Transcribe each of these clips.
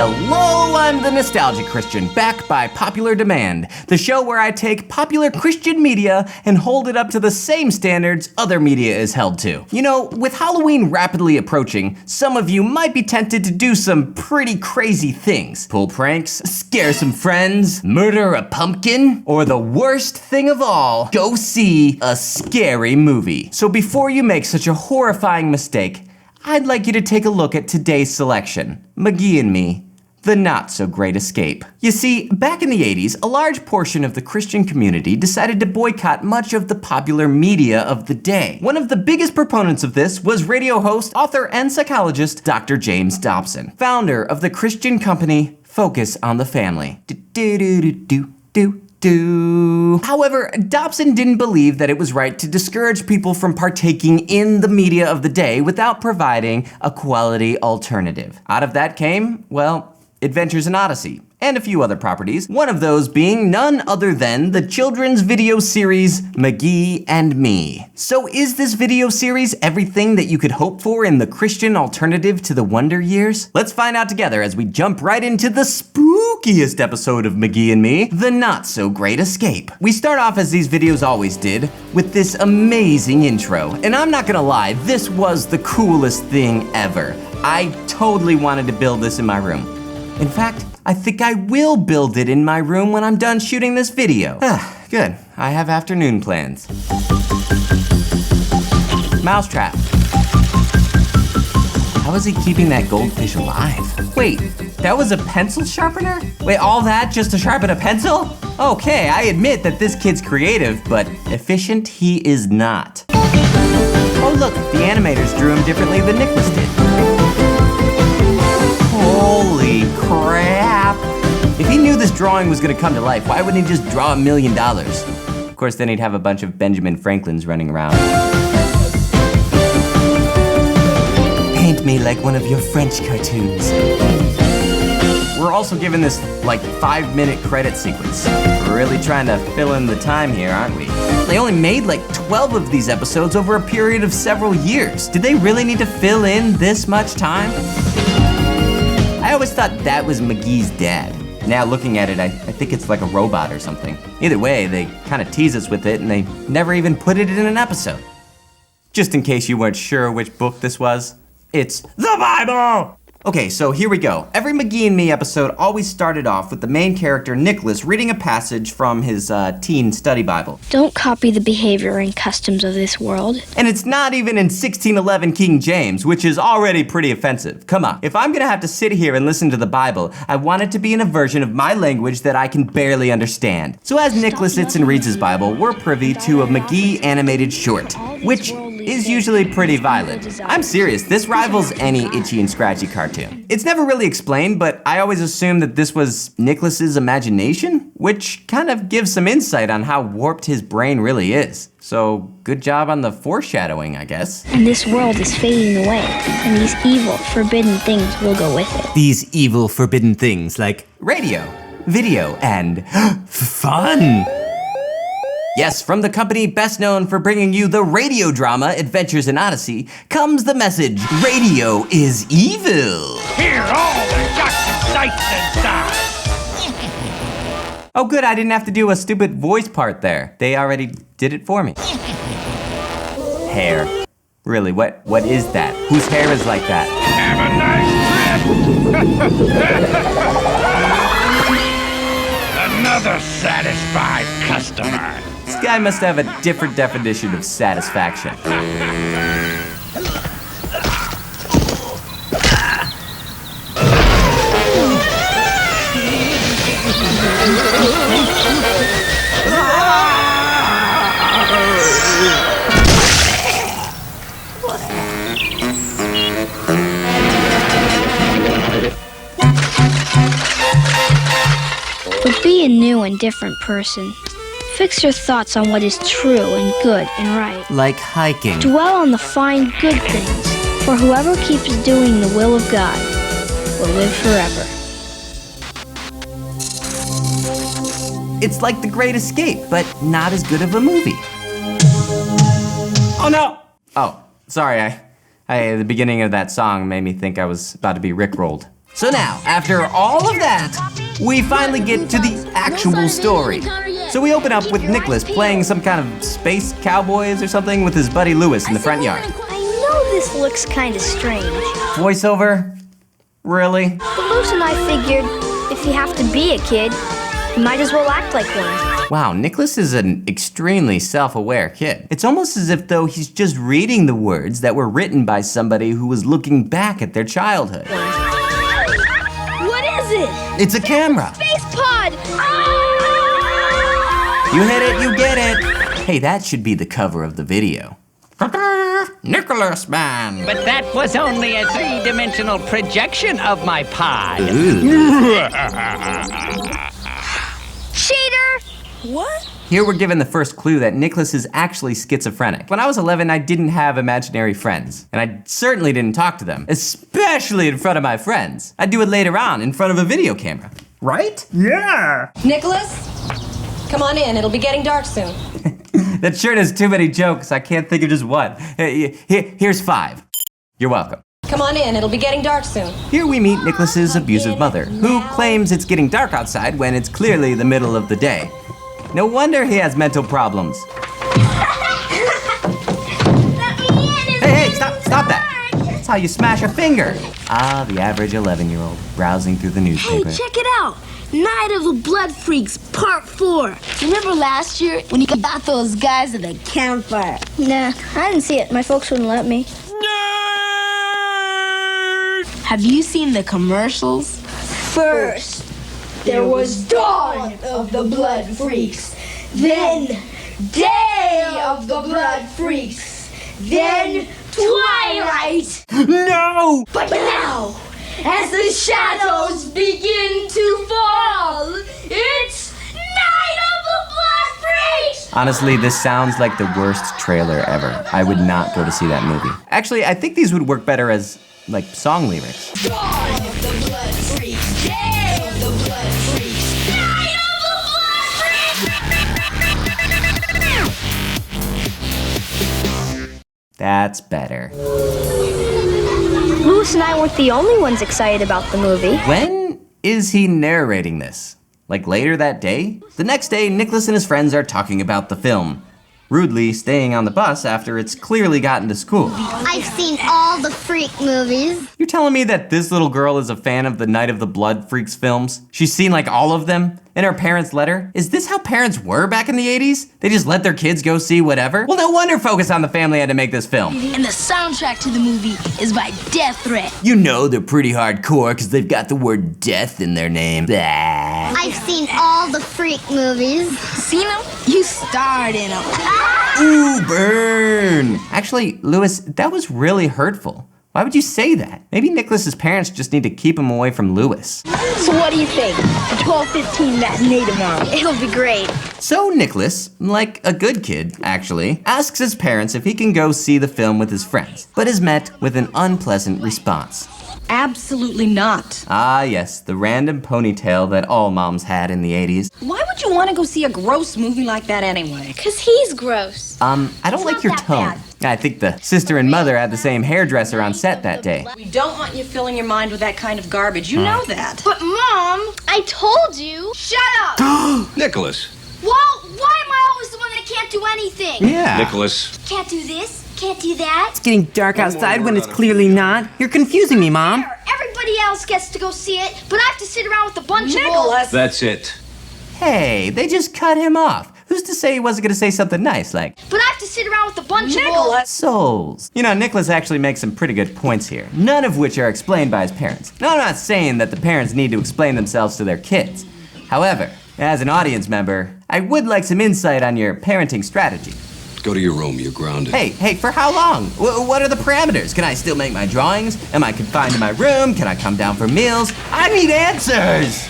Hello, I'm the Nostalgic Christian, back by popular demand. The show where I take popular Christian media and hold it up to the same standards other media is held to. You know, with Halloween rapidly approaching, some of you might be tempted to do some pretty crazy things. Pull pranks, scare some friends, murder a pumpkin, or the worst thing of all, go see a scary movie. So before you make such a horrifying mistake, I'd like you to take a look at today's selection, McGee and Me, The Not So Great Escape. You see, back in the 80s, a large portion of the Christian community decided to boycott much of the popular media of the day. One of the biggest proponents of this was radio host, author, and psychologist Dr. James Dobson, founder of the Christian company Focus on the Family. However, Dobson didn't believe that it was right to discourage people from partaking in the media of the day without providing a quality alternative. Out of that came, well, Adventures in Odyssey, and a few other properties, one of those being none other than the children's video series McGee and Me. So is this video series everything that you could hope for in the Christian alternative to the Wonder Years? Let's find out together as we jump right into the spookiest episode of McGee and Me, The Not So Great Escape. We start off as these videos always did, with this amazing intro. And I'm not gonna lie, this was the coolest thing ever. I totally wanted to build this in my room. In fact, I think I will build it in my room when I'm done shooting this video. Good, I have afternoon plans. Mousetrap. How is he keeping that goldfish alive? Wait, that was a pencil sharpener? Wait, all that just to sharpen a pencil? Okay, I admit that this kid's creative, but efficient he is not. Oh look, the animators drew him differently than Nicholas did. Holy crap! If he knew this drawing was gonna come to life, why wouldn't he just draw $1 million? Of course, then he'd have a bunch of Benjamin Franklins running around. Paint me like one of your French cartoons. We're also given this, like, 5-minute credit sequence. We're really trying to fill in the time here, aren't we? They only made like 12 of these episodes over a period of several years. Did they really need to fill in this much time? I always thought that was McGee's dad. Now looking at it, I think it's like a robot or something. Either way, they kind of tease us with it and they never even put it in an episode. Just in case you weren't sure which book this was, it's the Bible! Okay, so here we go. Every McGee and Me episode always started off with the main character, Nicholas, reading a passage from his teen study Bible. Don't copy the behavior and customs of this world. And it's not even in 1611 King James, which is already pretty offensive. Come on, if I'm gonna have to sit here and listen to the Bible, I want it to be in a version of my language that I can barely understand. So as Nicholas sits and reads his Bible, we're privy to a McGee animated short, which is usually pretty violent. I'm serious, this rivals any Itchy and Scratchy cartoon. It's never really explained, but I always assumed that this was Nicholas's imagination, which kind of gives some insight on how warped his brain really is. So, good job on the foreshadowing, I guess. And this world is fading away, and these evil, forbidden things will go with it. These evil, forbidden things like radio, video, and fun. Yes, from the company best known for bringing you the radio drama Adventures in Odyssey comes the message, radio is evil. Hear all the guts and sights and sounds. Oh good, I didn't have to do a stupid voice part there. They already did it for me. Hair. Really, what is that? Whose hair is like that? Have a nice trip. Another satisfied customer. This guy must have a different definition of satisfaction. But be a new and different person. Fix your thoughts on what is true and good and right. Like hiking. Dwell on the fine, good things, for whoever keeps doing the will of God will live forever. It's like The Great Escape, but not as good of a movie. Oh no! Oh, sorry, the beginning of that song made me think I was about to be rickrolled. So now, after all of that, we finally get to the actual story. So we open up with Nicholas playing some kind of space cowboys or something with his buddy Lewis in the front yard. I know this looks kind of strange, Voiceover? Really? but Luce and I figured if you have to be a kid, you might as well act like one. Wow, Nicholas is an extremely self-aware kid. It's almost as if though he's just reading the words that were written by somebody who was looking back at their childhood. What is it? It's a camera. Space pod! You hit it, you get it. Hey, that should be the cover of the video. Nicholas man. But that was only a three-dimensional projection of my pod. Cheater! What? Here we're given the first clue that Nicholas is actually schizophrenic. When I was 11, I didn't have imaginary friends, and I certainly didn't talk to them, especially in front of my friends. I'd do it later on in front of a video camera, right? Yeah. Nicholas, come on in. It'll be getting dark soon. That shirt has too many jokes. I can't think of just one. Here's 5. You're welcome. Come on in. It'll be getting dark soon. Here we meet Nicholas's abusive mother, who claims it's getting dark outside when it's clearly the middle of the day. No wonder he has mental problems. Hey, stop that. That's how you smash a finger. Ah, the average 11-year-old browsing through the Hey, newspaper. check it out! Night of the Blood Freaks, Part 4. Remember last year when you got those guys at the campfire? Nah, I didn't see it. My folks wouldn't let me. Have you seen the commercials? First, there was Dawn of the Blood Freaks. Then, Day of the Blood Freaks. Then, Twilight. No! But now, as the shadows begin to fall, it's Night of the Blood Freaks! Honestly, this sounds like the worst trailer ever. I would not go to see that movie. Actually, I think these would work better as, like, song lyrics. Dawn of the Blood Freaks. Day of the Blood Freaks. Night of the Blood Freaks! That's better. Luce and I weren't the only ones excited about the movie. When is he narrating this? Like later that day? The next day, Nicholas and his friends are talking about the film, rudely staying on the bus after it's clearly gotten to school. I've seen all the freak movies. You're telling me that this little girl is a fan of the Night of the Blood Freaks films? She's seen like all of them? And her parents let her? Is this how parents were back in the 80s? They just let their kids go see whatever? Well, no wonder Focus on the Family had to make this film. And the soundtrack to the movie is by Death Threat. You know they're pretty hardcore because they've got the word death in their name. Blah. I've seen all the freak movies. Seen them? You starred in them. Ooh, burn! Actually, Lewis, that was really hurtful. Why would you say that? Maybe Nicholas's parents just need to keep him away from Lewis. So what do you think? The 12:15 matinee tomorrow. It'll be great. So Nicholas, like a good kid, actually, asks his parents if he can go see the film with his friends, but is met with an unpleasant response. Absolutely not. Ah, yes, the random ponytail that all moms had in the 80s. Why would you want to go see a gross movie like that anyway? 'Cause he's gross. I don't like your tone. I think the sister and mother had the same hairdresser on set that day. We don't want you filling your mind with that kind of garbage. You know that. But Mom, I told you. shut up! Nicholas. Well, why am I always the one that can't do anything? Yeah. Nicholas. Can't do this, can't do that. It's getting dark outside when it's clearly not. You're confusing me, Mom. Everybody else gets to go see it, but I have to sit around with a bunch of Nicholas! That's it. Hey, they just cut him off. Who's to say he wasn't gonna say something nice like, But I have to sit around with a bunch of Nicholas! souls? You know, Nicholas actually makes some pretty good points here, none of which are explained by his parents. Now, I'm not saying that the parents need to explain themselves to their kids. However, as an audience member, I would like some insight on your parenting strategy. Go to your room, you're grounded. Hey, for how long? What are the parameters? Can I still make my drawings? Am I confined to my room? Can I come down for meals? I need answers!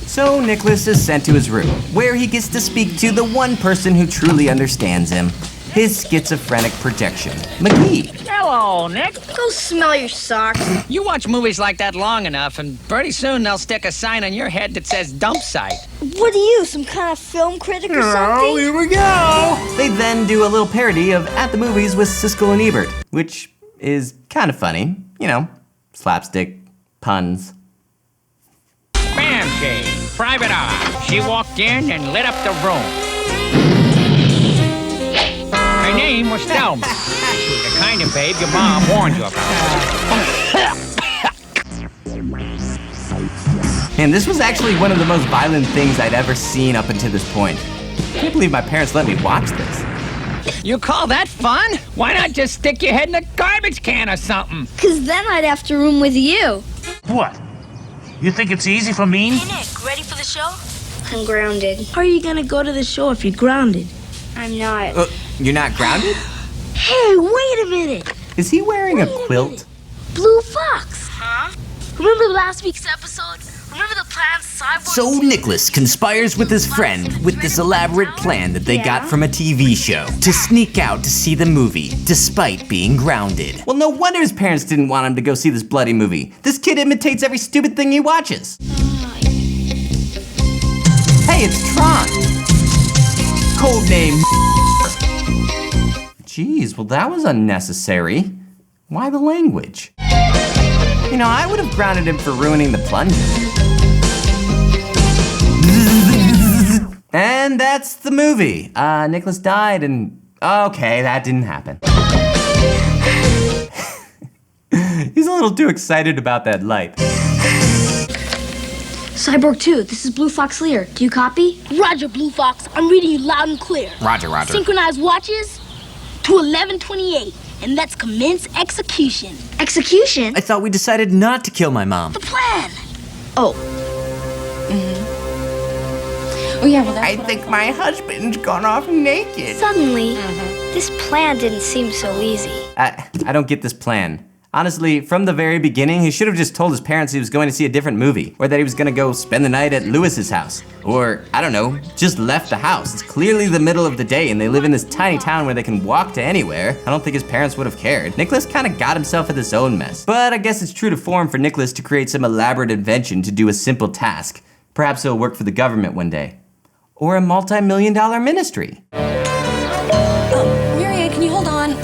So Nicholas is sent to his room, where he gets to speak to the one person who truly understands him, his schizophrenic projection, McGee. Hello, Nick. Go smell your socks. You watch movies like that long enough, and pretty soon they'll stick a sign on your head that says dump site. What are you, some kind of film critic or something? Here we go! They then do a little parody of At the Movies with Siskel and Ebert, which is kind of funny, you know, slapstick, Puns. Bam, Jane. Private eye. She walked in and lit up the room. Her name was Thelma. She was the kind of babe your mom warned you about. And this was actually one of the most violent things I'd ever seen up until this point. I can't believe my parents let me watch this. You call that fun? Why not just stick your head in a garbage can or something? 'Cause then I'd have to room with you. What? You think it's easy for me? Hey, Nick, ready for the show? I'm grounded. How are you gonna go to the show if you're grounded? I'm not. You're not grounded? Hey, wait a minute. Is he wearing a quilt? Blue Fox. Huh? Remember last week's episode? Remember the plan Cyborg... So Nicholas conspires with his friend with this elaborate plan that they got from a TV show to sneak out to see the movie, despite being grounded. Well, no wonder his parents didn't want him to go see this bloody movie. This kid imitates every stupid thing he watches. Hey, it's Tron. Codename. Jeez, well that was unnecessary. Why the language? You know, I would have grounded him for ruining the plunger. And that's the movie. Nicholas died and, okay, that didn't happen. He's a little too excited about that light. Cyborg 2, this is Blue Fox Lear. Do you copy? Roger, Blue Fox. I'm reading you loud and clear. Roger, roger. Synchronized watches to 11:28, and that's commence execution. Execution? I thought we decided not to kill my mom. The plan. Oh. Oh, yeah, well, that's I think my husband's gone off naked. Suddenly, this plan didn't seem so easy. I don't get this plan. Honestly, from the very beginning, he should have just told his parents he was going to see a different movie, or that he was gonna go spend the night at Lewis's house. Or, I don't know, just left the house. It's clearly the middle of the day and they live in this tiny town where they can walk to anywhere. I don't think his parents would have cared. Nicholas kinda got himself in his own mess. But I guess it's true to form for Nicholas to create some elaborate invention to do a simple task. Perhaps it'll work for the government one day. Or a multi-million-dollar ministry. Marianne, can you hold on?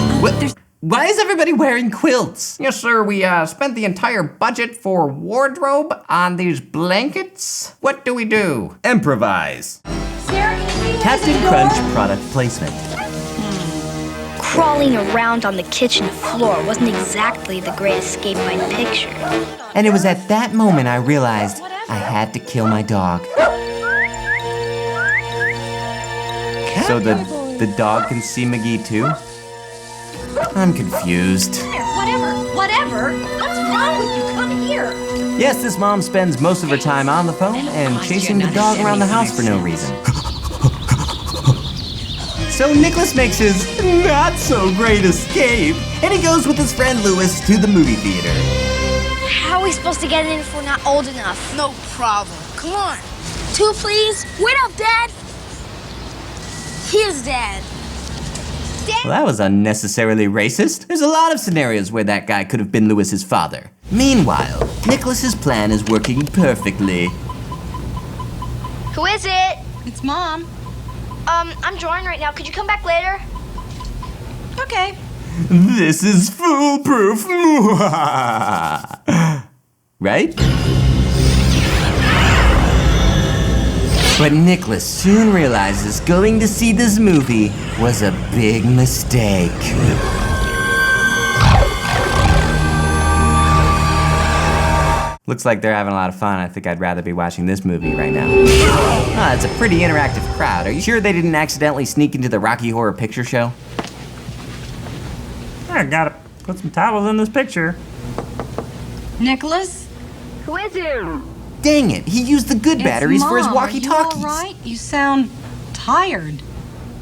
Why is everybody wearing quilts? Yes, sir, we spent the entire budget for wardrobe on these blankets. What do we do? Improvise. Sarah, can you Captain Crunch product placement. Crawling around on the kitchen floor wasn't exactly the great escape I pictured. And it was at that moment I realized I had to kill my dog. So the dog can see McGee too? I'm confused. Whatever. What's wrong with you? Come here. Yes, this mom spends most of her time on the phone and chasing the dog around the house for no reason. So Nicholas makes his not-so-great escape, and he goes with his friend Lewis to the movie theater. How are we supposed to get in if we're not old enough? No problem. Come on. 2, please. Wait up, Dad. Here's Dad. Well, that was unnecessarily racist. There's a lot of scenarios where that guy could have been Lewis's father. Meanwhile, Nicholas's plan is working perfectly. Who is it? It's Mom. I'm drawing right now. Could you come back later? Okay. This is foolproof. Right? But Nicholas soon realizes going to see this movie was a big mistake. Looks like they're having a lot of fun. I think I'd rather be watching this movie right now. It's a pretty interactive crowd. Are you sure they didn't accidentally sneak into the Rocky Horror Picture Show? I gotta put some towels in this picture. Nicholas? Who is it? Dang it, he used the good batteries for his walkie-talkies. Are you all right? You sound tired.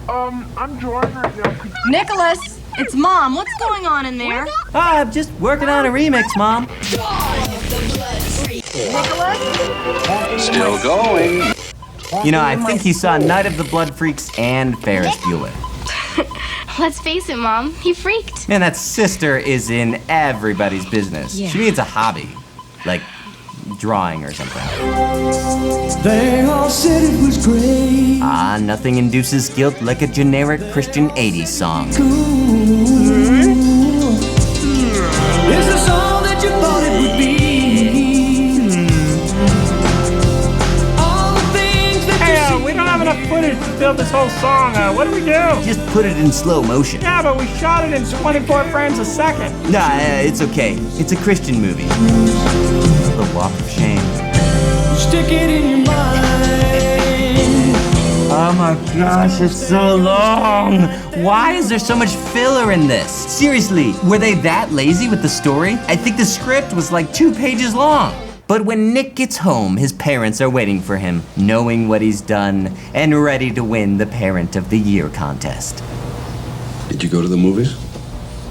I'm drawing right now. Nicholas, it's Mom. What's going on in there? I'm just working on a remix, Mom. Still going. You know, I think he saw Night of the Blood Freaks and Ferris Bueller. Let's face it, Mom. He freaked. Man, that sister is in everybody's business. Yeah. She needs a hobby, like drawing or something. They all said it was great. Nothing induces guilt like a generic Christian 80s song. Is this all that you thought it would be? to build this whole song. What do we do? Just put it in slow motion. Yeah, but we shot it in 24 frames a second. Nah, it's okay. It's a Christian movie. The Walk of Shame. Stick it in your mind. Oh my gosh, it's so long. Why is there so much filler in this? Seriously, were they that lazy with the story? I think the script was like 2 pages long. But when Nick gets home, his parents are waiting for him, knowing what he's done and ready to win the Parent of the Year contest. Did you go to the movies?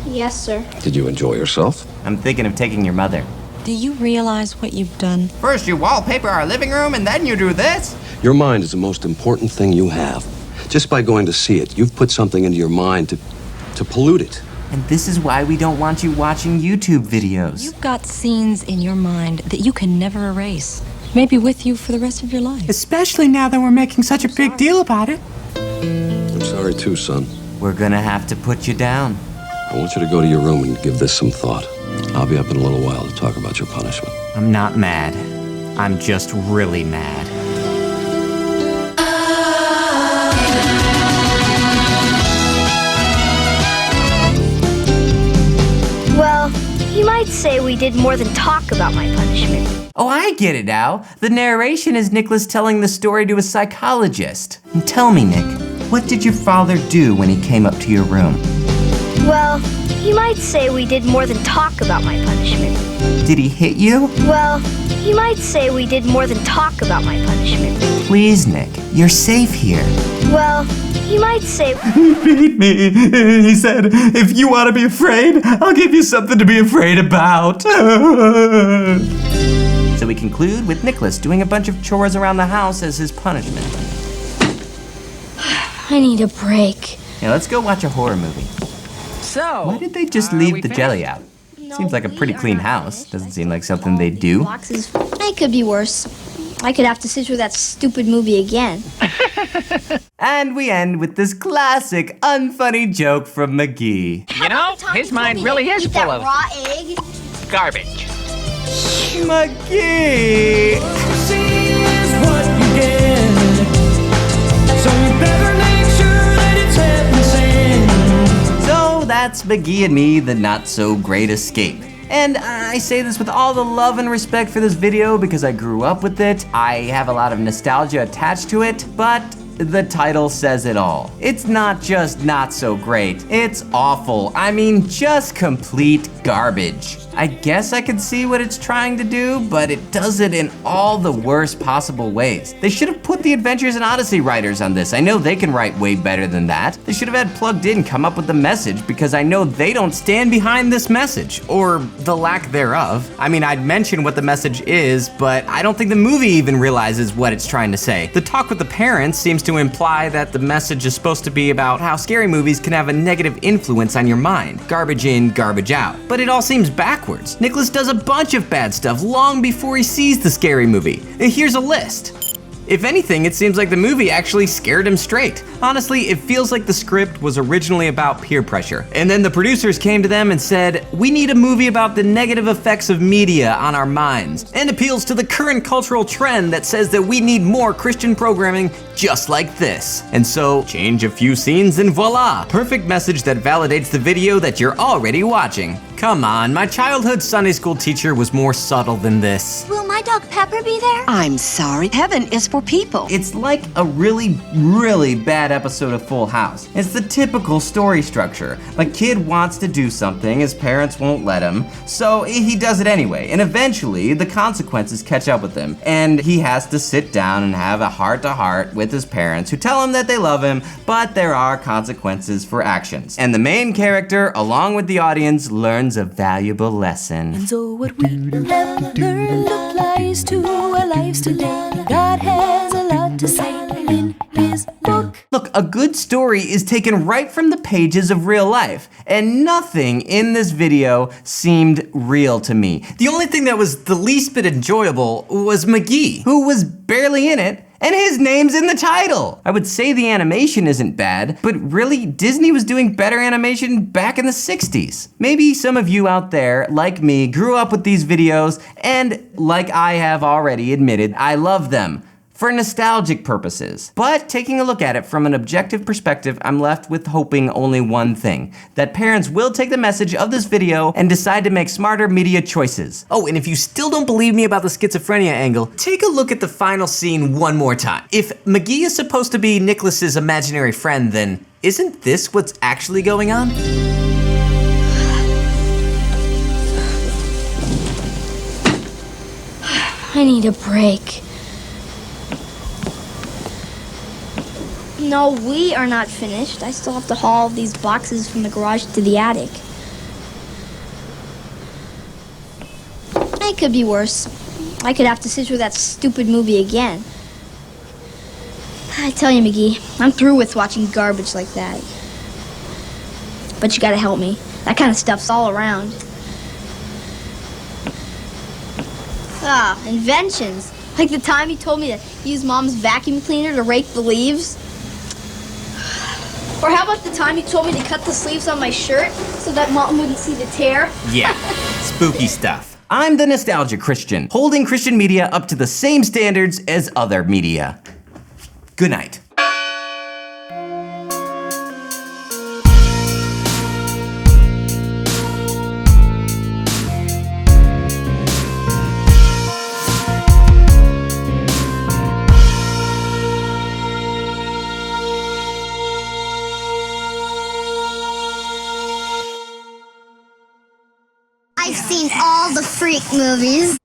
Yes, sir. Did you enjoy yourself? I'm thinking of taking your mother. Do you realize what you've done? First you wallpaper our living room, and then you do this? Your mind is the most important thing you have. Just by going to see it, you've put something into your mind to pollute it. And this is why we don't want you watching YouTube videos. You've got scenes in your mind that you can never erase. Maybe with you for the rest of your life. Especially now that we're making such a big deal about it. I'm sorry too, son. We're gonna have to put you down. I want you to go to your room and give this some thought. I'll be up in a little while to talk about your punishment. I'm not mad. I'm just really mad. Well, you might say we did more than talk about my punishment. Oh, I get it now. The narration is Nicholas telling the story to a psychologist. And tell me, Nick, what did your father do when he came up to your room? Well, you might say we did more than talk about my punishment. Did he hit you? Well, you might say we did more than talk about my punishment. Please, Nick, you're safe here. Well, you might say... He beat me. He said, if you want to be afraid, I'll give you something to be afraid about. So we conclude with Nicholas doing a bunch of chores around the house as his punishment. I need a break. Yeah, let's go watch a horror movie. So, Why did they just leave the jelly out? Seems like a pretty clean house. Doesn't seem like something they'd do. Boxes. It could be worse. I could have to sit through that stupid movie again. And we end with this classic unfunny joke from McGee. You know, his mind really is full of raw egg. garbage. McGee! See is what you get. So you better make sure that it's heaven sent. So that's McGee and Me, the not so great escape. And I say this with all the love and respect for this video because I grew up with it. I have a lot of nostalgia attached to it, but the title says it all. It's not just not so great, it's awful. I mean, just complete garbage. I guess I could see what it's trying to do, but it does it in all the worst possible ways. They should have put the Adventures in Odyssey writers on this. I know they can write way better than that. They should have had Plugged In come up with the message because I know they don't stand behind this message, or the lack thereof. I mean, I'd mention what the message is, but I don't think the movie even realizes what it's trying to say. The talk with the parents seems to imply that the message is supposed to be about how scary movies can have a negative influence on your mind. Garbage in, garbage out. But it all seems backwards. Nicholas does a bunch of bad stuff long before he sees the scary movie. Here's a list. If anything, it seems like the movie actually scared him straight. Honestly, it feels like the script was originally about peer pressure. And then the producers came to them and said, we need a movie about the negative effects of media on our minds, and appeals to the current cultural trend that says that we need more Christian programming just like this. And so, change a few scenes and voila! Perfect message that validates the video that you're already watching. Come on, my childhood Sunday school teacher was more subtle than this. Will my dog Pepper be there? I'm sorry. Heaven is for people. It's like a really, really bad episode of Full House. It's the typical story structure. A kid wants to do something, his parents won't let him, so he does it anyway. And eventually, the consequences catch up with him. And he has to sit down and have a heart-to-heart with his parents who tell him that they love him, but there are consequences for actions. And the main character, along with the audience, learns a valuable lesson. And so what we have learned applies to our lives today. God has a lot to say in his book. Look, a good story is taken right from the pages of real life, and nothing in this video seemed real to me. The only thing that was the least bit enjoyable was McGee, who was barely in it, and his name's in the title. I would say the animation isn't bad, but really, Disney was doing better animation back in the 60s. Maybe some of you out there, like me, grew up with these videos, and like I have already admitted, I love them. for nostalgic purposes. But taking a look at it from an objective perspective, I'm left with hoping only one thing: that parents will take the message of this video and decide to make smarter media choices. Oh, and if you still don't believe me about the schizophrenia angle, take a look at the final scene one more time. If McGee is supposed to be Nicholas's imaginary friend, then isn't this what's actually going on? I need a break. No, we are not finished. I still have to haul these boxes from the garage to the attic. It could be worse. I could have to sit through that stupid movie again. I tell you, McGee, I'm through with watching garbage like that. But you gotta help me. That kind of stuff's all around. Inventions. Like the time he told me to use Mom's vacuum cleaner to rake the leaves. Or how about the time he told me to cut the sleeves on my shirt so that Mom wouldn't see the tear? Yeah, spooky stuff. I'm the Nostalgia Christian, holding Christian media up to the same standards as other media. Good night. I've seen all the freak movies.